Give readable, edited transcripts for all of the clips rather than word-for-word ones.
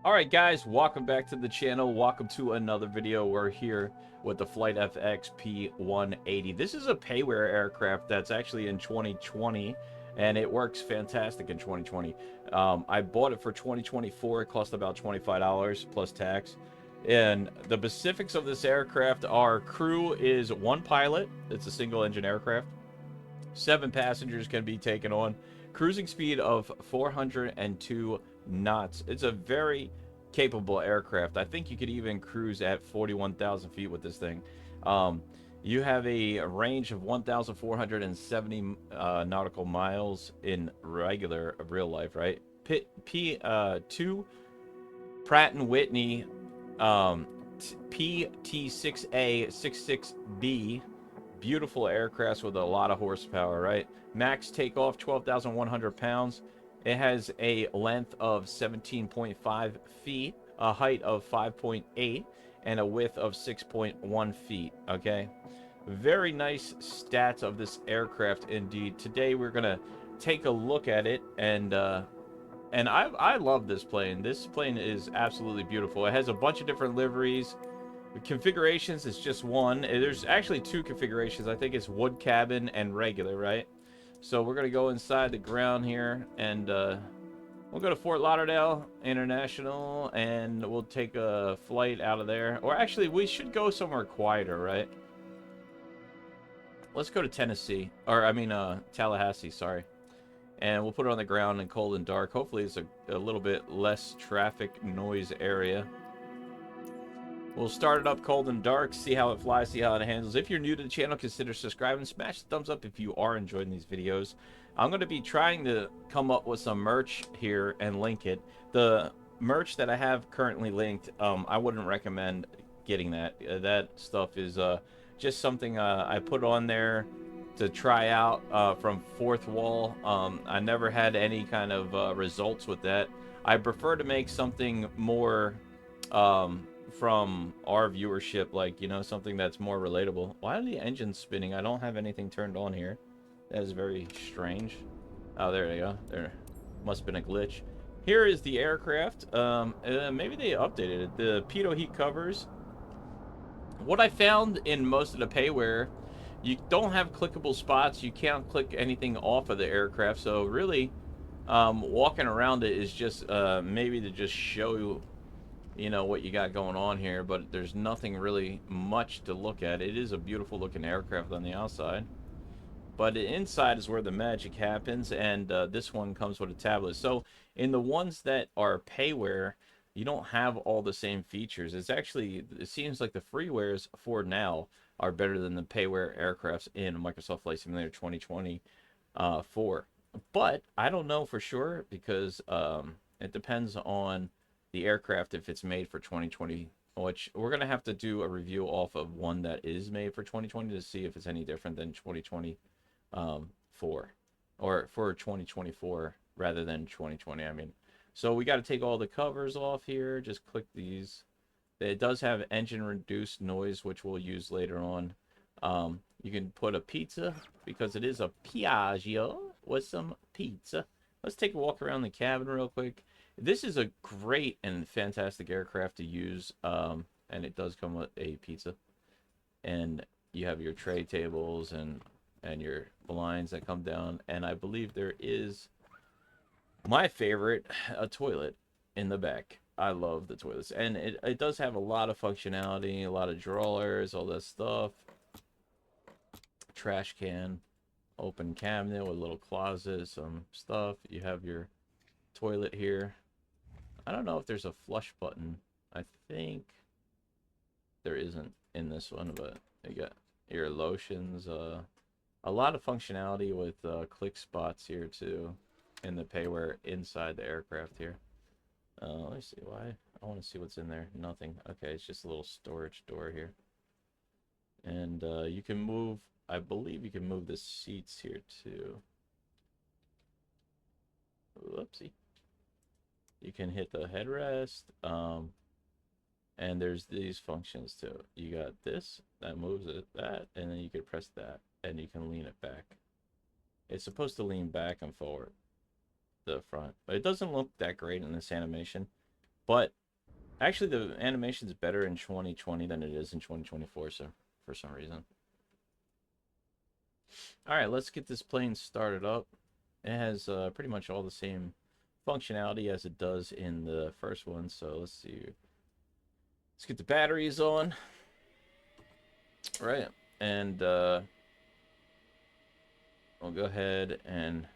Alright guys, welcome back to the channel. Welcome to another video. We're here with the FlightFX P180. This is a payware aircraft that's actually in 2020, and it works fantastic in 2020. I bought it for 2024. It cost about $25 plus tax. And the specifics of this aircraft are: crew is one pilot. It's a single engine aircraft. 7 passengers can be taken on. Cruising speed of 402 knots. It's a very capable aircraft. I think you could even cruise at 41,000 feet with this thing. You have a range of 1,470 nautical miles in regular real life, right? Two Pratt & Whitney PT6A66B. Beautiful aircraft with a lot of horsepower, right? Max takeoff 12,100 pounds. It has a length of 17.5 feet, a height of 5.8, and a width of 6.1 feet. Okay, very nice stats of this aircraft indeed. Today we're gonna take a look at it, and I love this plane. This plane is absolutely beautiful. It has a bunch of different liveries. The configurations is just one. There's actually 2 configurations. I think it's wood cabin and regular, right? So we're going to go inside the ground here, and we'll go to Fort Lauderdale International, and we'll take a flight out of there. Or actually, we should go somewhere quieter, right? Let's go to Tennessee. Or, I mean, Tallahassee, sorry. And we'll put it on the ground in cold and dark. Hopefully it's a little bit less traffic noise area. We'll start it up cold and dark, see how it flies, see how it handles. If you're new to the channel, consider subscribing. Smash the thumbs up if you are enjoying these videos. I'm going to be trying to come up with some merch here and link it. The merch that I have currently linked, I wouldn't recommend getting that. That stuff is just something I put on there to try out from Fourth Wall. I never had any kind of results with that. I prefer to make something more from our viewership, like, you know, something that's more relatable. Why are the engines spinning? I don't have anything turned on here. That is very strange. Oh, there you go. There must have been a glitch. Here is the aircraft. Maybe they updated it. The pitot heat covers. What I found in most of the payware, you don't have clickable spots. You can't click anything off of the aircraft. So really, walking around it is just maybe to just show you know what you got going on here, but there's nothing really much to look at. It is a beautiful looking aircraft on the outside, but the inside is where the magic happens, and this one comes with a tablet. So in the ones that are payware, you don't have all the same features. It's actually, it seems like the freewares for now are better than the payware aircrafts in Microsoft Flight Simulator 2020 4. But I don't know for sure, because it depends on the aircraft if it's made for 2020, which we're going to have to do a review off of one that is made for 2020 to see if it's any different than 2024, or for 2024 rather than 2020, I mean. So we got to take all the covers off here. Just click these. It does have engine reduced noise, which we'll use later on. You can put a pizza, because it is a Piaggio with some pizza. Let's take a walk around the cabin real quick. This is a great and fantastic aircraft to use, and it does come with a pizza. And you have your tray tables and your blinds that come down. And I believe there is, my favorite, a toilet in the back. I love the toilets. And it does have a lot of functionality, a lot of drawers, all that stuff. Trash can, open cabinet with a little closet, some stuff. You have your toilet here. I don't know if there's a flush button. I think there isn't in this one, but you got your lotions. A lot of functionality with click spots here too in the payware inside the aircraft here. Let me see why. I want to see what's in there. Nothing. Okay, it's just a little storage door here. And you can move, I believe you can move the seats here too. Whoopsie. You can hit the headrest, and there's these functions too. You got this that moves it, that, and then you can press that, and you can lean it back. It's supposed to lean back and forward, the front, but it doesn't look that great in this animation. But actually, the animation's better in 2020 than it is in 2024, so for some reason. All right, let's get this plane started up. It has pretty much all the same functionality as it does in the first one, so let's see. Let's get the batteries on. All right, and we'll go ahead and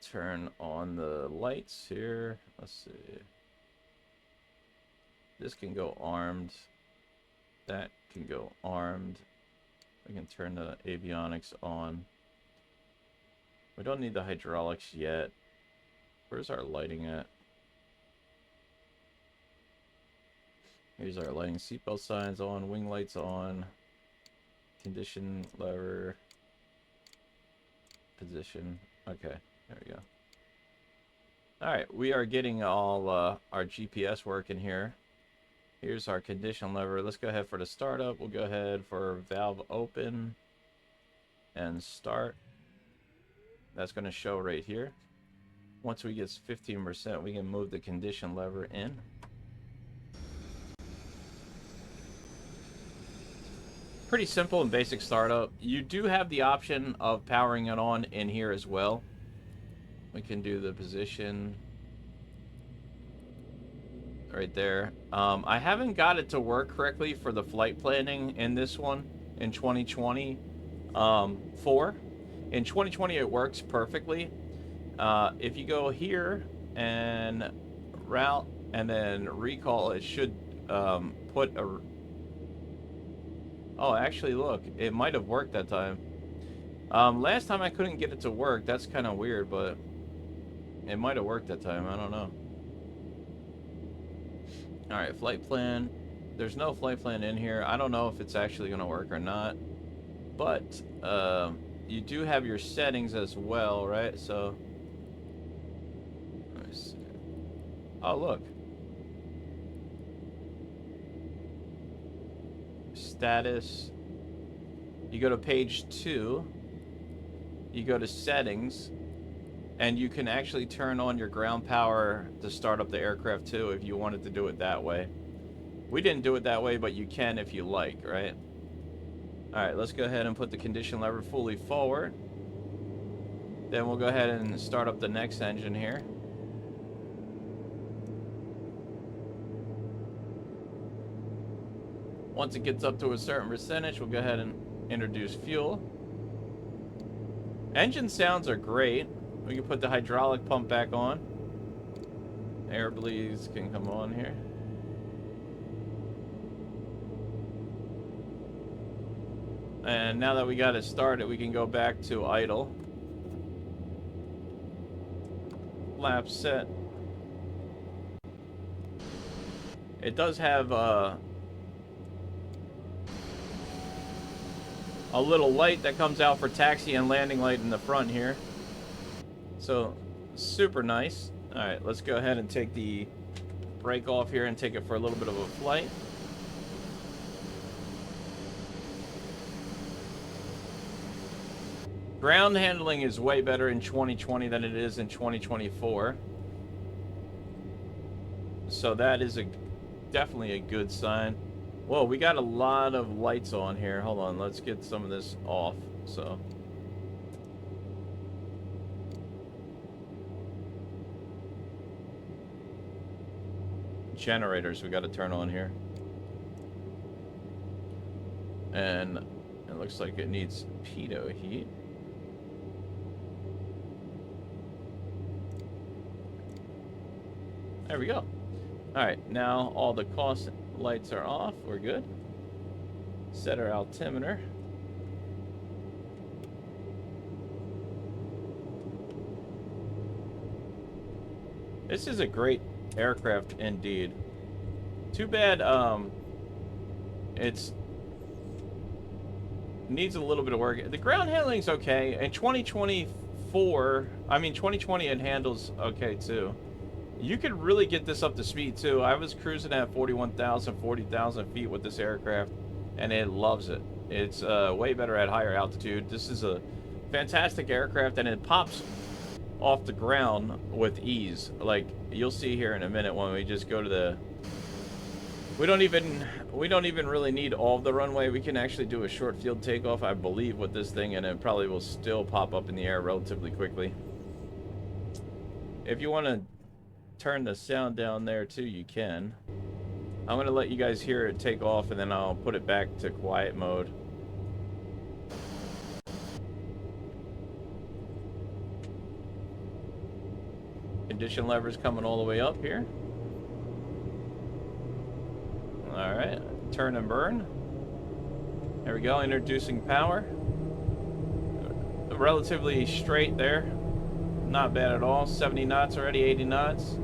turn on the lights here. Let's see. This can go armed. That can go armed. We can turn the avionics on. We don't need the hydraulics yet. Where's our lighting at? Here's our lighting. Seatbelt signs on. Wing lights on. Condition lever. Position. Okay, there we go. Alright, we are getting all our GPS working here. Here's our condition lever. Let's go ahead for the startup. We'll go ahead for valve open and start. That's going to show right here. Once we get 15%, we can move the condition lever in. Pretty simple and basic startup. You do have the option of powering it on in here as well. We can do the position right there. I haven't got it to work correctly for the flight planning in this one in 2024. In 2020 it works perfectly. If you go here and route and then recall, it should put a... Oh, actually, look, it might have worked that time. Last time I couldn't get it to work. That's kind of weird, but it might have worked that time. I don't know. All right, flight plan. There's no flight plan in here. I don't know if it's actually going to work or not. But you do have your settings as well, right? So, let me see. Oh, look. Status. You go to page 2. You go to settings. And you can actually turn on your ground power to start up the aircraft too if you wanted to do it that way. We didn't do it that way, but you can if you like, right? Alright, let's go ahead and put the condition lever fully forward. Then we'll go ahead and start up the next engine here. Once it gets up to a certain percentage, we'll go ahead and introduce fuel. Engine sounds are great. We can put the hydraulic pump back on. Air bleeds can come on here. And now that we got it started, we can go back to idle. Flap set. It does have a little light that comes out for taxi and landing light in the front here. So, super nice. Alright, let's go ahead and take the brake off here and take it for a little bit of a flight. Ground handling is way better in 2020 than it is in 2024. So that is definitely a good sign. Whoa, we got a lot of lights on here. Hold on, let's get some of this off. So... generators we got to turn on here, and it looks like it needs pitot heat. There we go. All right, now all the cost lights are off. We're good. Set our altimeter. This is a great aircraft indeed. Too bad it's needs a little bit of work. The ground handling's okay. In 2024, I mean 2020, it handles okay too. You could really get this up to speed too. I was cruising at 41,000, 40,000 feet with this aircraft, and it loves it. It's way better at higher altitude. This is a fantastic aircraft, and it pops off the ground with ease. Like, you'll see here in a minute when we just go to the... We don't even really need all of the runway. We can actually do a short field takeoff, I believe, with this thing, and it probably will still pop up in the air relatively quickly. If you want to turn the sound down there too, you can. I'm going to let you guys hear it take off, and then I'll put it back to quiet mode. Condition levers coming all the way up here. Alright, turn and burn. There we go, introducing power. Relatively straight there. Not bad at all. 70 knots already, 80 knots.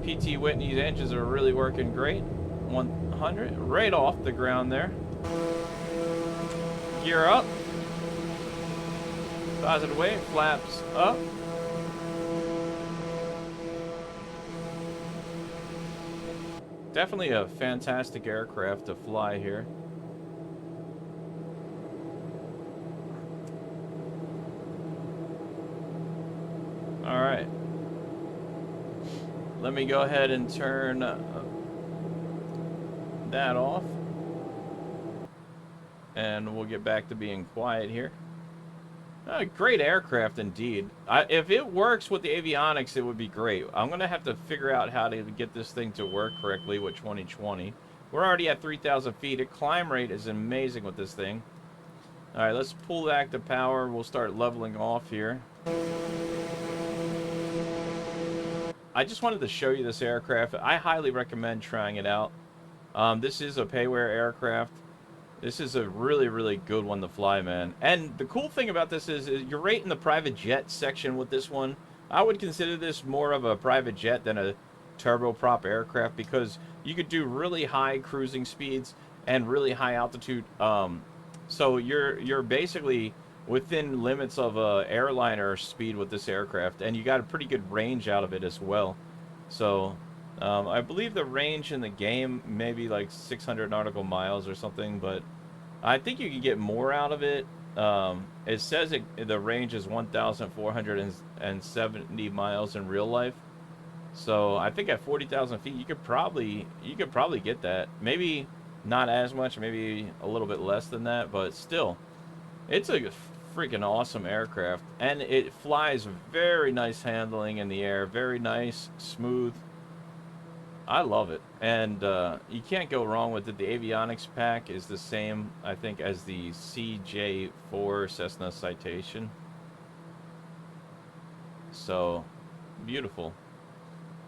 PT Whitney's engines are really working great. 100, right off the ground there. Gear up. Positive weight, flaps up. Definitely a fantastic aircraft to fly here. All right. Let me go ahead and turn that off. And we'll get back to being quiet here. Great aircraft indeed. If it works with the avionics, it would be great. I'm going to have to figure out how to get this thing to work correctly with 2020. We're already at 3,000 feet. The climb rate is amazing with this thing. All right, let's pull back the power. We'll start leveling off here. I just wanted to show you this aircraft. I highly recommend trying it out. This is a payware aircraft. This is a really, really good one to fly, man. And the cool thing about this is you're right in the private jet section with this one. I would consider this more of a private jet than a turboprop aircraft because you could do really high cruising speeds and really high altitude. So you're basically within limits of a airliner speed with this aircraft, and you got a pretty good range out of it as well. So I believe the range in the game maybe like 600 nautical miles or something, but I think you can get more out of it. It says the range is 1,470 miles in real life. So I think at 40,000 feet you could probably get that. Maybe not as much, maybe a little bit less than that, but still, it's a freaking awesome aircraft, and it flies very nice handling in the air, very nice, smooth. I love it, and you can't go wrong with it. The avionics pack is the same, I think, as the CJ4 Cessna Citation. So, beautiful.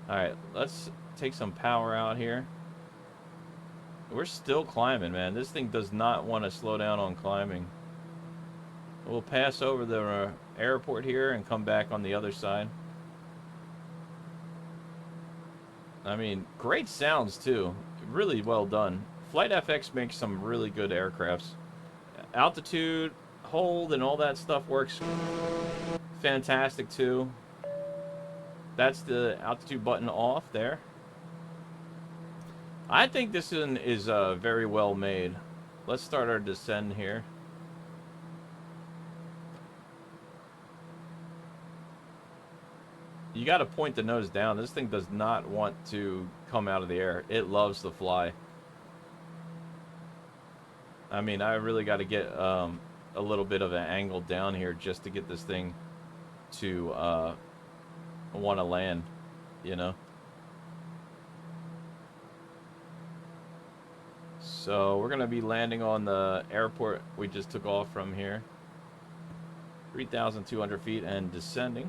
Alright, let's take some power out here. We're still climbing, man. This thing does not want to slow down on climbing. We'll pass over the airport here and come back on the other side. I mean, great sounds too. Really well done. FlightFX makes some really good aircrafts. Altitude, hold, and all that stuff works fantastic too. That's the altitude button off there. I think this one is very well made. Let's start our descent here. You got to point the nose down. This thing does not want to come out of the air. It loves to fly. I mean, I really got to get a little bit of an angle down here just to get this thing to want to land, you know? So we're going to be landing on the airport we just took off from here. 3,200 feet and descending.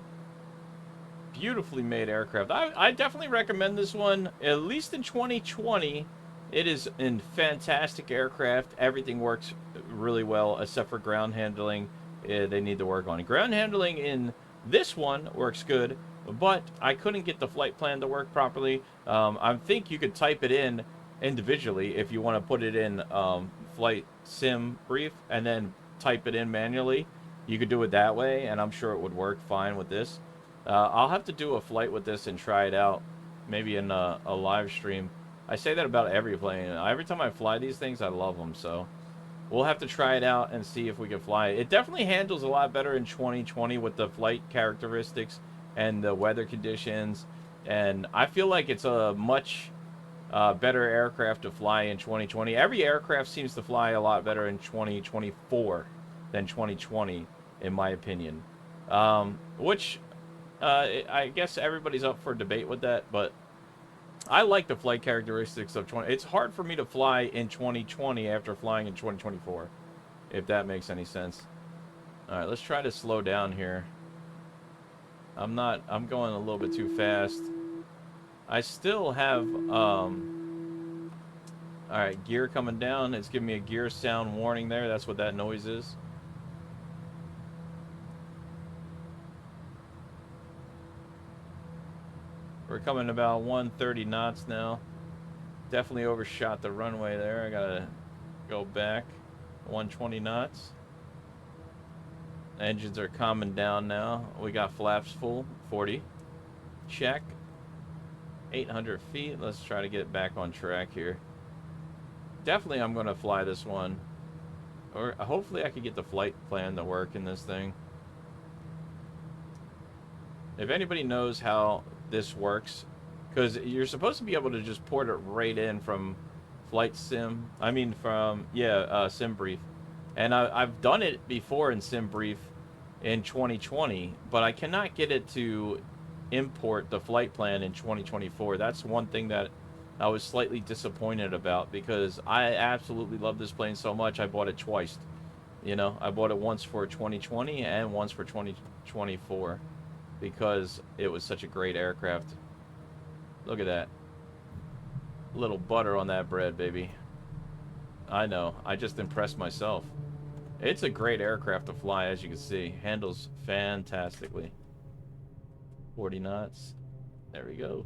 Beautifully made aircraft. I definitely recommend this one, at least in 2020. It is a fantastic aircraft. Everything works really well except for ground handling. They need to work on it. Ground handling in this one works good, but I couldn't get the flight plan to work properly. I think you could type it in individually if you want to put it in flight sim brief and then type it in manually. You could do it that way, and I'm sure it would work fine with this. I'll have to do a flight with this and try it out, maybe in a live stream. I say that about every plane. Every time I fly these things, I love them. So we'll have to try it out and see if we can fly it. It definitely handles a lot better in 2020 with the flight characteristics and the weather conditions. And I feel like it's a much better aircraft to fly in 2020. Every aircraft seems to fly a lot better in 2024 than 2020, in my opinion. Which I guess everybody's up for debate with that, but I like the flight characteristics of 20. It's hard for me to fly in 2020 after flying in 2024, if that makes any sense. All right, let's try to slow down here. I'm going a little bit too fast. I still have, all right, gear coming down. It's giving me a gear sound warning there. That's what that noise is. We're coming about 130 knots now. Definitely overshot the runway there. I gotta go back. 120 knots. Engines are calming down now. We got flaps full. 40. Check. 800 feet. Let's try to get back on track here. Definitely I'm going to fly this one. Or hopefully I can get the flight plan to work in this thing. If anybody knows how this works, because you're supposed to be able to just port it right in from Flight Sim. I mean from, yeah, Sim Brief. And I've done it before in Sim Brief in 2020, but I cannot get it to import the flight plan in 2024. That's one thing that I was slightly disappointed about, because I absolutely love this plane so much. I bought it twice. You know, I bought it once for 2020 and once for 2024 because it was such a great aircraft. Look at that. Little butter on that bread, baby. I know. I just impressed myself. It's a great aircraft to fly, as you can see. Handles fantastically. 40 knots. There we go.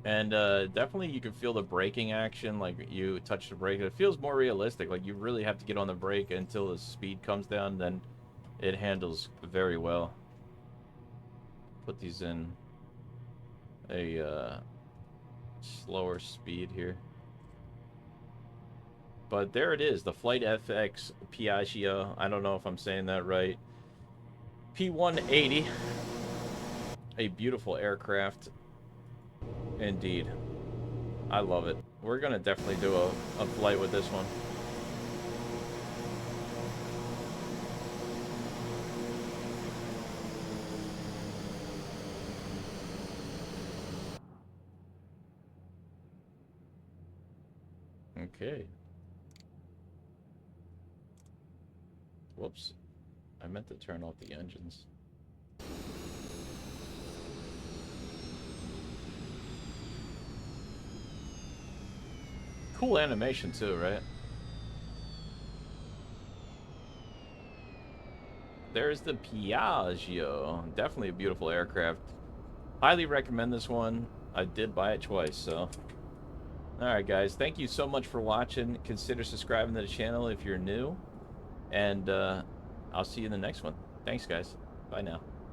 And definitely you can feel the braking action, like you touch the brake. It feels more realistic, like you really have to get on the brake until the speed comes down, then it handles very well. Put these in a slower speed here. But there it is, the FlightFX Piaggio, I don't know if I'm saying that right, P180. A beautiful aircraft. Indeed. I love it. We're going to definitely do a flight with this one. Okay. Whoops. I meant to turn off the engines. Cool animation too, right? There's the Piaggio. Definitely a beautiful aircraft. Highly recommend this one. I did buy it twice, so. Alright guys, thank you so much for watching. Consider subscribing to the channel if you're new. And I'll see you in the next one. Thanks guys. Bye now.